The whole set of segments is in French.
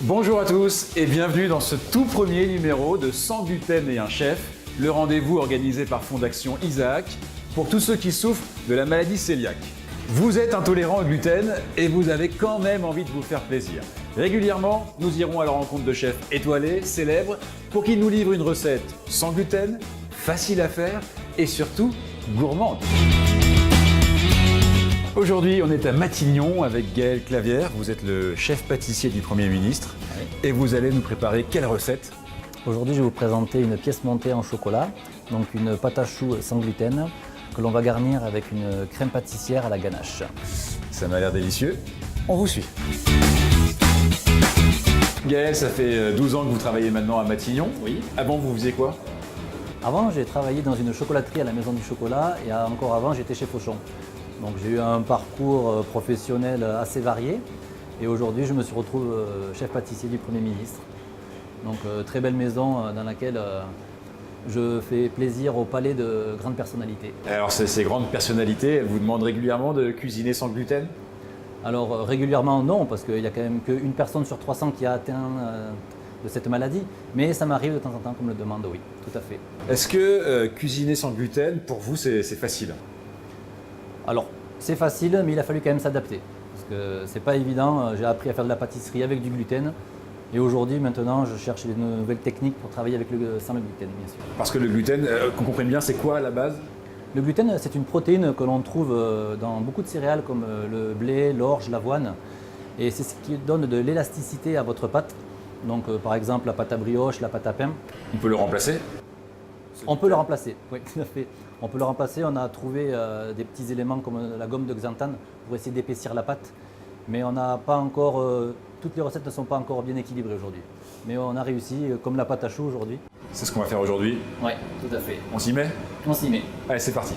Bonjour à tous et bienvenue dans ce tout premier numéro de Sans gluten et un chef, le rendez-vous organisé par Fondation Isaac pour tous ceux qui souffrent de la maladie cœliaque. Vous êtes intolérant au gluten et vous avez quand même envie de vous faire plaisir. Régulièrement, nous irons à la rencontre de chefs étoilés, célèbres, pour qu'ils nous livrent une recette sans gluten, facile à faire et surtout gourmande. Aujourd'hui, on est à Matignon avec Gaël Clavière. Vous êtes le chef pâtissier du Premier ministre et vous allez nous préparer quelle recette? Aujourd'hui, je vais vous présenter une pièce montée en chocolat, donc une pâte à choux sans gluten, que l'on va garnir avec une crème pâtissière à la ganache. Ça m'a l'air délicieux. On vous suit. Gaël, ça fait 12 ans que vous travaillez maintenant à Matignon. Oui. Avant, vous faisiez quoi? Avant, j'ai travaillé dans une chocolaterie à la Maison du Chocolat et encore avant, j'étais chez Fauchon. Donc j'ai eu un parcours professionnel assez varié et aujourd'hui, je me suis retrouvé chef pâtissier du Premier ministre. Donc très belle maison dans laquelle je fais plaisir au palais de grandes personnalités. Alors ces grandes personnalités, elles vous demandent régulièrement de cuisiner sans gluten? Alors régulièrement non, parce qu'il n'y a quand même qu'une personne sur 300 qui a atteint de cette maladie, mais ça m'arrive de temps en temps qu'on me le demande, oui, tout à fait. Est-ce que cuisiner sans gluten, pour vous, c'est facile? Alors c'est facile, mais il a fallu quand même s'adapter, parce que c'est pas évident. J'ai appris à faire de la pâtisserie avec du gluten, et aujourd'hui, maintenant, je cherche des nouvelles techniques pour travailler sans le gluten, bien sûr. Parce que le gluten, qu'on comprenne bien, c'est quoi à la base? Le gluten, c'est une protéine que l'on trouve dans beaucoup de céréales comme le blé, l'orge, l'avoine. Et c'est ce qui donne de l'élasticité à votre pâte. Donc par exemple la pâte à brioche, la pâte à pain. On peut le remplacer? On peut le remplacer, oui, tout à fait. On peut le remplacer. On a trouvé des petits éléments comme la gomme de xanthane pour essayer d'épaissir la pâte. Mais on n'a pas encore, toutes les recettes ne sont pas encore bien équilibrées aujourd'hui. Mais on a réussi, comme la pâte à choux aujourd'hui. C'est ce qu'on va faire aujourd'hui? Oui, tout à fait. On s'y met? On s'y met. Allez, c'est parti.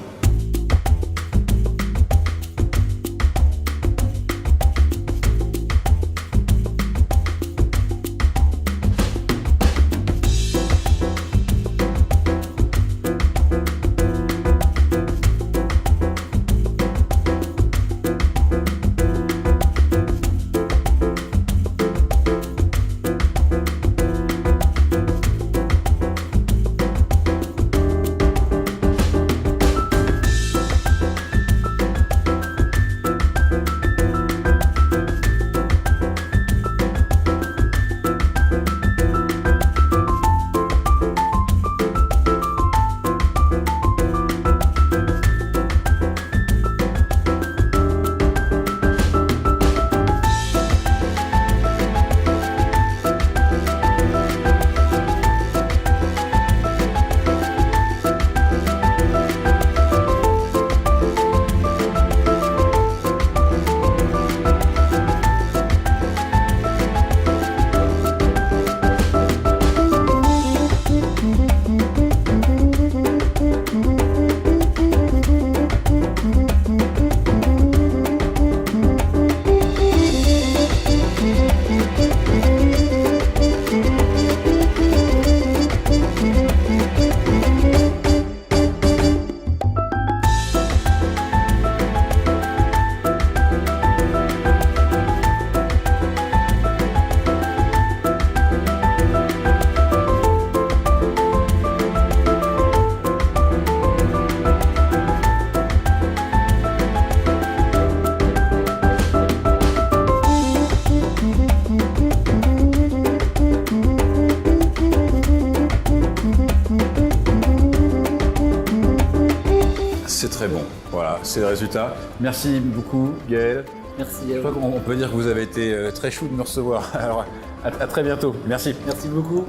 C'est très bon, voilà, c'est le résultat. Merci beaucoup Gaël. Merci. Je crois qu'on peut dire que vous avez été très chou de me recevoir. Alors à très bientôt, merci. Merci beaucoup.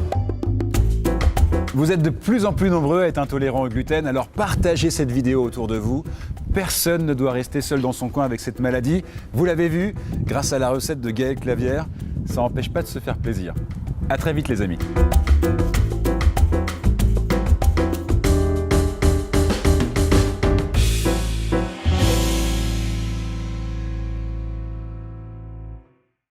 Vous êtes de plus en plus nombreux à être intolérants au gluten, alors partagez cette vidéo autour de vous. Personne ne doit rester seul dans son coin avec cette maladie. Vous l'avez vu, grâce à la recette de Gaël Clavière, ça n'empêche pas de se faire plaisir. À très vite les amis.